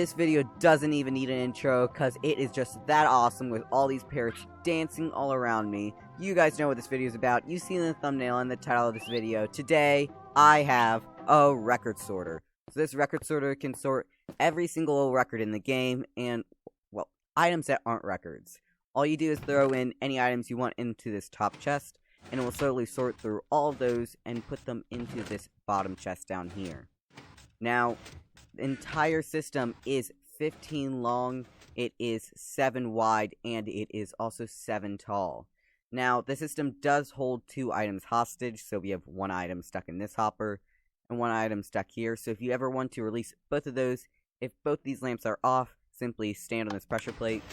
this video doesn't even need an intro because it is just that awesome with all these parrots dancing all around me. You guys know what this video is about. You've seen the thumbnail and the title of this video. Today, I have a record sorter. So this record sorter can sort every single record in the game and, well, items that aren't records. All you do is throw in any items you want into this top chest, and it will slowly sort through all of those and put them into this bottom chest down here. Now, the entire system is 15 long, it is 7 wide, and it is also 7 tall. Now, the system does hold 2 items hostage, so we have 1 item stuck in this hopper, and 1 item stuck here. So if you ever want to release both of those, if both these lamps are off, simply stand on this pressure plate,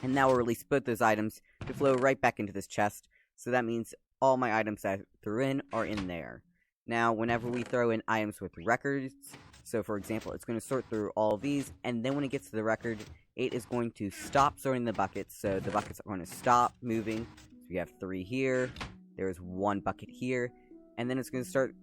and that will release both those items to flow right back into this chest. So that means all my items that I threw in are in there. Now, whenever we throw in items with records, so for example, it's going to sort through all of these, and then when it gets to the record, it is going to stop sorting the buckets, so the buckets are going to stop moving. So we have 3 here, there's 1 bucket here, and then it's going to start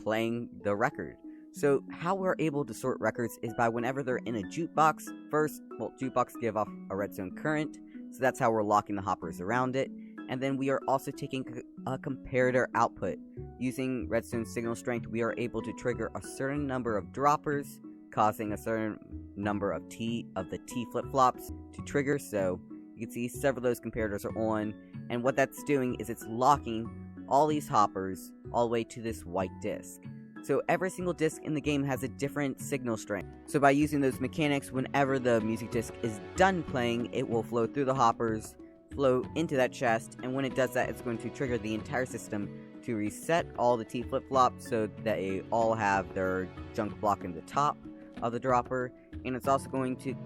playing the record. So how we're able to sort records is by whenever they're in a jukebox, first, well, jukebox give off a redstone current, so that's how we're locking the hoppers around it. And then we are also taking a comparator output. Using redstone signal strength, we are able to trigger a certain number of droppers, causing a certain number of the T flip-flops to trigger. So you can see several of those comparators are on, and what that's doing is it's locking all these hoppers all the way to this white disc. So every single disc in the game has a different signal strength. So by using those mechanics, whenever the music disc is done playing, it will flow through the hoppers, flow into that chest, and when it does that, it's going to trigger the entire system to reset all the T flip-flops so that they all have their junk block in the top of the dropper, and it's also going to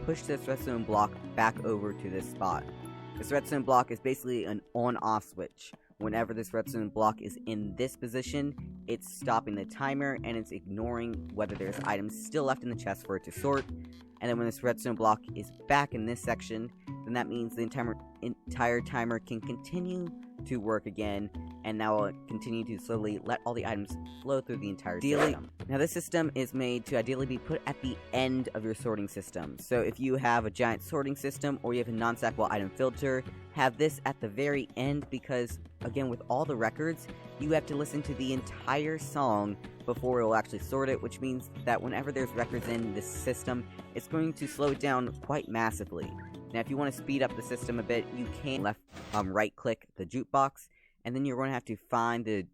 push this redstone block back over to this spot. This redstone block is basically an on-off switch. Whenever this redstone block is in this position, it's stopping the timer and it's ignoring whether there's items still left in the chest for it to sort. And then when this redstone block is back in this section, then that means the entire timer can continue to work again, and now will continue to slowly let all the items flow through the entire system. Now this system is made to ideally be put at the end of your sorting system. So if you have a giant sorting system or you have a non-stackable item filter, have this at the very end because, again, with all the records, you have to listen to the entire song before it will actually sort it, which means that whenever there's records in this system, it's going to slow it down quite massively. Now, if you want to speed up the system a bit, you can right-click the jukebox, and then you're going to have to find the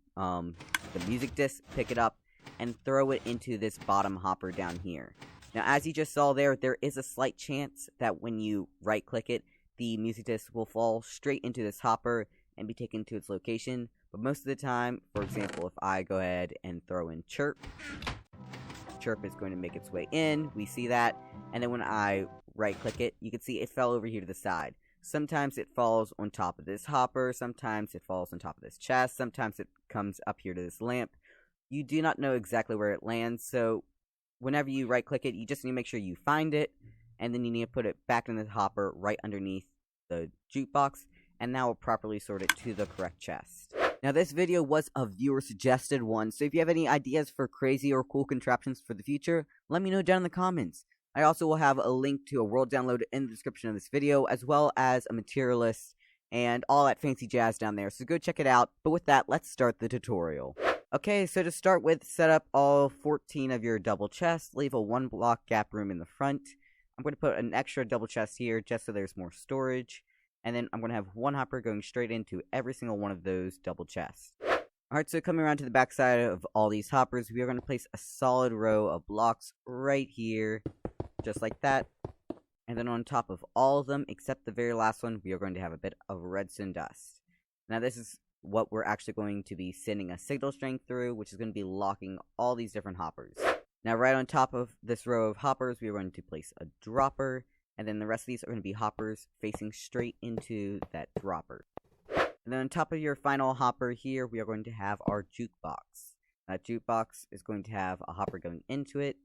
music disc, pick it up, and throw it into this bottom hopper down here. Now, as you just saw there is a slight chance that when you right-click it, the music disc will fall straight into this hopper and be taken to its location. But most of the time, for example, if I go ahead and throw in Chirp is going to make its way in, we see that, and then when I right-click it, you can see it fell over here to the side. Sometimes it falls on top of this hopper, sometimes it falls on top of this chest, sometimes it comes up here to this lamp. You do not know exactly where it lands, so whenever you right-click it, you just need to make sure you find it, and then you need to put it back in the hopper right underneath the jukebox, and that will properly sort it to the correct chest. Now this video was a viewer suggested one, so if you have any ideas for crazy or cool contraptions for the future, let me know down in the comments. I also will have a link to a world download in the description of this video, as well as a material list and all that fancy jazz down there, so go check it out. But with that, let's start the tutorial. Okay, so to start with, set up all 14 of your double chests, leave a 1 block gap room in the front. I'm going to put an extra double chest here just so there's more storage. And then I'm going to have 1 hopper going straight into every single one of those double chests. Alright, so coming around to the back side of all these hoppers, we are going to place a solid row of blocks right here, just like that. And then on top of all of them, except the very last one, we are going to have a bit of redstone dust. Now this is what we're actually going to be sending a signal strength through, which is going to be locking all these different hoppers. Now right on top of this row of hoppers, we are going to place a dropper. And then the rest of these are going to be hoppers facing straight into that dropper. And then on top of your final hopper here, we are going to have our jukebox. That jukebox is going to have a hopper going into it,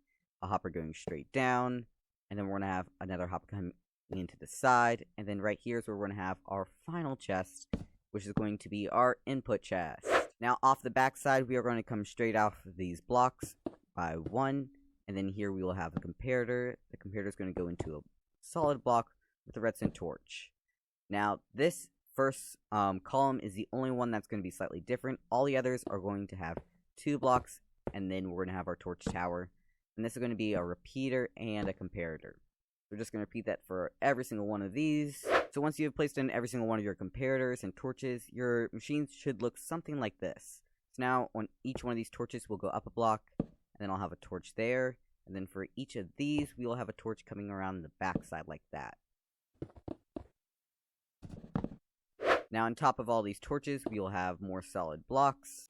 a hopper going straight down, and then we're going to have another hopper coming into the side. And then right here is where we're going to have our final chest, which is going to be our input chest. Now off the back side, we are going to come straight off of these blocks by 1, And then here we will have a comparator. The comparator is going to go into a solid block with a redstone torch. Now, this first column is the only one that's going to be slightly different. All the others are going to have 2 blocks, and then we're going to have our torch tower. And this is going to be a repeater and a comparator. We're just going to repeat that for every single one of these. So once you have placed in every single one of your comparators and torches, your machines should look something like this. So now on each one of these torches, we'll go up a block, and then I'll have a torch there. And then for each of these, we will have a torch coming around the backside like that. Now on top of all these torches, we will have more solid blocks.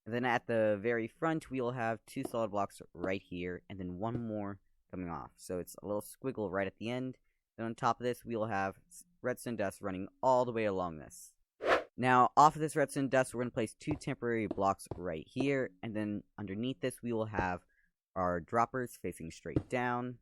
And then at the very front, we will have 2 solid blocks right here, and then 1 more coming off. So it's a little squiggle right at the end. Then on top of this, we will have redstone dust running all the way along this. Now, off of this redstone dust, we're going to place 2 temporary blocks right here, and then underneath this, we will have our droppers facing straight down.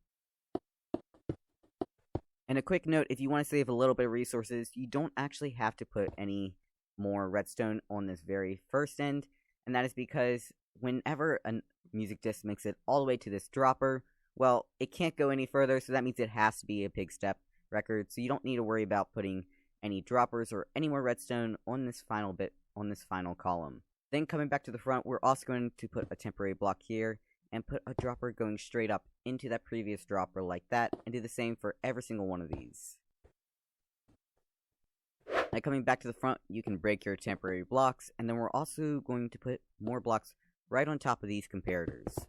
And a quick note, if you want to save a little bit of resources, you don't actually have to put any more redstone on this very first end, and that is because whenever a music disc makes it all the way to this dropper, well, it can't go any further, so that means it has to be a big step record, so you don't need to worry about putting any droppers or any more redstone on this final column. Then coming back to the front, we're also going to put a temporary block here, and put a dropper going straight up into that previous dropper like that, and do the same for every single one of these. Now coming back to the front, you can break your temporary blocks, and then we're also going to put more blocks right on top of these comparators.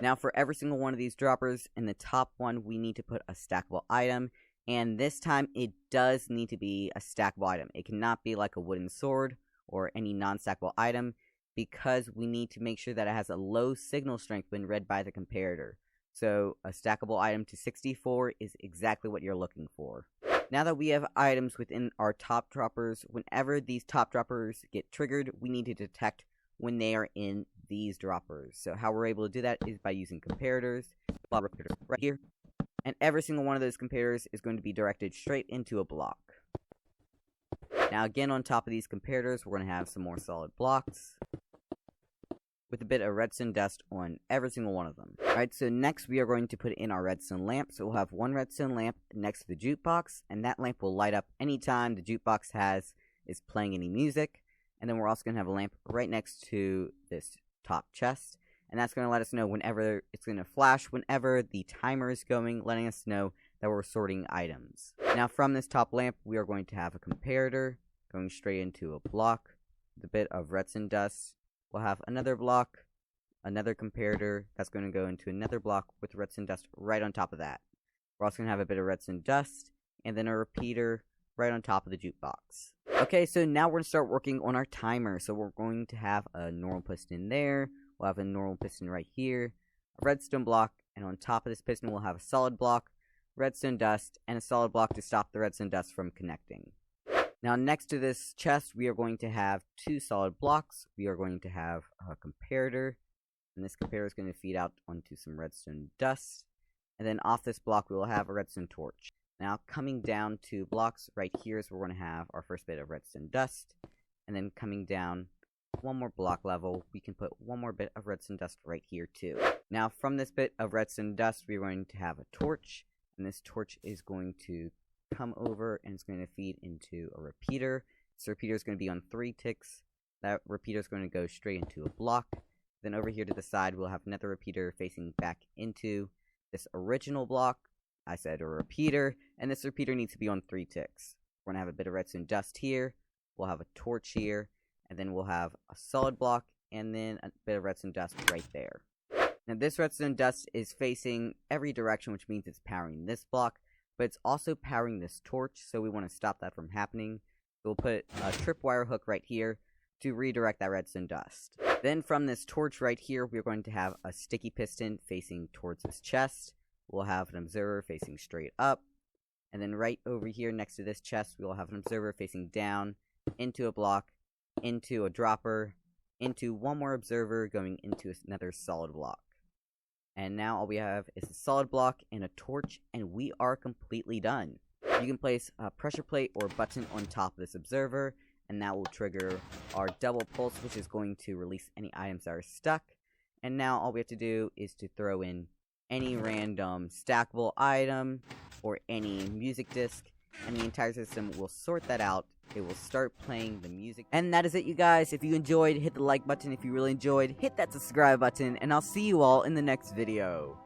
Now for every single one of these droppers, in the top one, we need to put a stackable item, and this time it does need to be a stackable item. It cannot be like a wooden sword or any non-stackable item, because we need to make sure that it has a low signal strength when read by the comparator. So a stackable item to 64 is exactly what you're looking for. Now that we have items within our top droppers, whenever these top droppers get triggered, we need to detect when they are in these droppers. So how we're able to do that is by using comparators, right here. And every single one of those comparators is going to be directed straight into a block. Now again, on top of these comparators, we're going to have some more solid blocks with a bit of redstone dust on every single one of them. Alright, so next we are going to put in our redstone lamp. So we'll have 1 redstone lamp next to the jukebox, and that lamp will light up anytime the jukebox is playing any music. And then we're also going to have a lamp right next to this top chest, and that's going to let us know whenever it's going to flash, whenever the timer is going, letting us know that we're sorting items. Now from this top lamp, we are going to have a comparator going straight into a block with a bit of redstone dust. We'll have another block, another comparator that's going to go into another block with redstone dust right on top of that. We're also going to have a bit of redstone dust, and then a repeater right on top of the jukebox. Okay, so now we're going to start working on our timer. So we're going to have a normal piston there, we'll have a normal piston right here, a redstone block, and on top of this piston we'll have a solid block, redstone dust, and a solid block to stop the redstone dust from connecting. Now next to this chest, we are going to have 2 solid blocks. We are going to have a comparator, and this comparator is going to feed out onto some redstone dust. And then off this block, we will have a redstone torch. Now coming down 2 blocks right here is where we're going to have our first bit of redstone dust. And then coming down 1 more block level, we can put 1 more bit of redstone dust right here too. Now from this bit of redstone dust, we're going to have a torch, and this torch is going to come over and it's going to feed into a repeater. This repeater is going to be on 3 ticks. That repeater is going to go straight into a block. Then over here to the side, we'll have another repeater facing back into this original block. I said a repeater, and this repeater needs to be on 3 ticks. We're going to have a bit of redstone dust here. We'll have a torch here, and then we'll have a solid block, and then a bit of redstone dust right there. Now this redstone dust is facing every direction, which means it's powering this block, but it's also powering this torch, so we want to stop that from happening. So we'll put a tripwire hook right here to redirect that redstone dust. Then from this torch right here, we're going to have a sticky piston facing towards this chest. We'll have an observer facing straight up. And then right over here next to this chest, we'll have an observer facing down, into a block, into a dropper, into 1 more observer going into another solid block. And now all we have is a solid block and a torch, and we are completely done. You can place a pressure plate or button on top of this observer, and that will trigger our double pulse, which is going to release any items that are stuck. And now all we have to do is to throw in any random stackable item or any music disc, and the entire system will sort that out. It will start playing the music. And that is it, you guys. If you enjoyed, hit the like button. If you really enjoyed, hit that subscribe button, and I'll see you all in the next video.